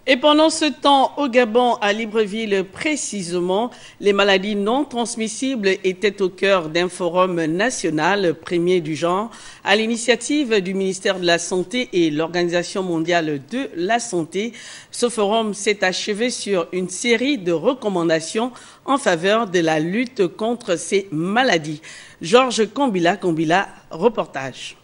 Et pendant ce temps, au Gabon, à Libreville précisément, les maladies non transmissibles étaient au cœur d'un forum national, premier du genre, à l'initiative du ministère de la Santé et l'Organisation mondiale de la Santé. Ce forum s'est achevé sur une série de recommandations en faveur de la lutte contre ces maladies. Georges Kombila, reportage.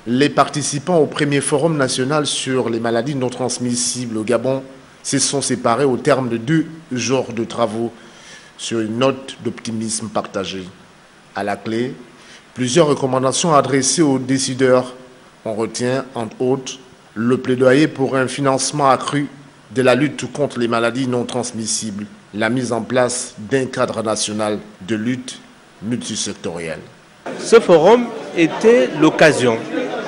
Les participants au premier forum national sur les maladies non transmissibles au Gabon se sont séparés au terme de 2 jours de travaux sur une note d'optimisme partagée. À la clé, plusieurs recommandations adressées aux décideurs. On retient, entre autres, le plaidoyer pour un financement accru de la lutte contre les maladies non transmissibles, la mise en place d'un cadre national de lutte multisectorielle. Ce forum était l'occasion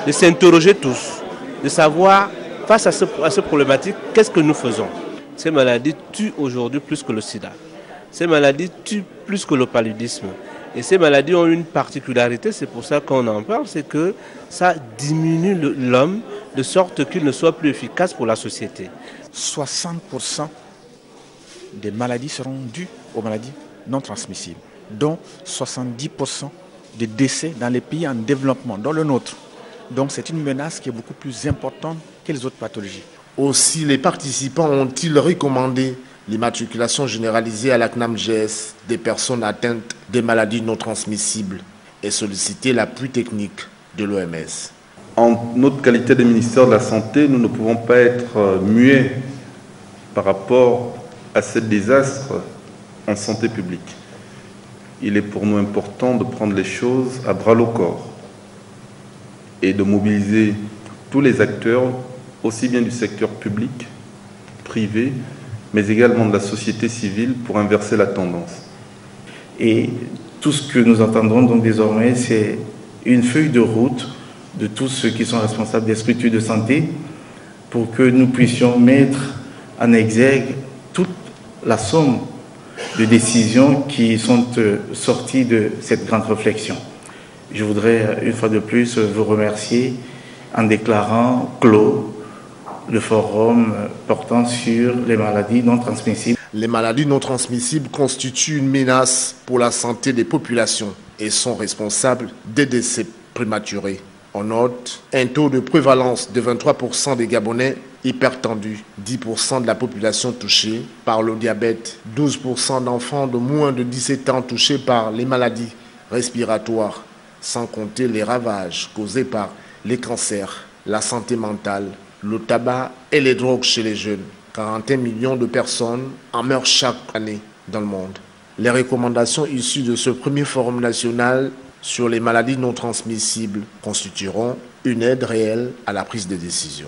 de s'interroger tous, de savoir, face à ce problématique, qu'est-ce que nous faisons. Ces maladies tuent aujourd'hui plus que le sida. Ces maladies tuent plus que le paludisme. Et ces maladies ont une particularité, c'est pour ça qu'on en parle, c'est que ça diminue l'homme de sorte qu'il ne soit plus efficace pour la société. 60% des maladies seront dues aux maladies non transmissibles, dont 70% des décès dans les pays en développement, dont le nôtre. Donc c'est une menace qui est beaucoup plus importante que les autres pathologies. Aussi, les participants ont-ils recommandé l'immatriculation généralisée à la CNAMGS des personnes atteintes des maladies non transmissibles et sollicité l'appui technique de l'OMS. En notre qualité de ministère de la Santé, nous ne pouvons pas être muets par rapport à ce désastre en santé publique. Il est pour nous important de prendre les choses à bras-le-corps et de mobiliser tous les acteurs, aussi bien du secteur public, privé, mais également de la société civile pour inverser la tendance. Et tout ce que nous entendons donc désormais, c'est une feuille de route de tous ceux qui sont responsables des structures de santé pour que nous puissions mettre en exergue toute la somme de décisions qui sont sorties de cette grande réflexion. Je voudrais une fois de plus vous remercier en déclarant clos le forum portant sur les maladies non transmissibles. Les maladies non transmissibles constituent une menace pour la santé des populations et sont responsables des décès prématurés. On note un taux de prévalence de 23% des Gabonais hypertendus, 10% de la population touchée par le diabète, 12% d'enfants de moins de 17 ans touchés par les maladies respiratoires, sans compter les ravages causés par les cancers, la santé mentale, le tabac et les drogues chez les jeunes. 41 millions de personnes en meurent chaque année dans le monde. Les recommandations issues de ce premier forum national sur les maladies non transmissibles constitueront une aide réelle à la prise de décision.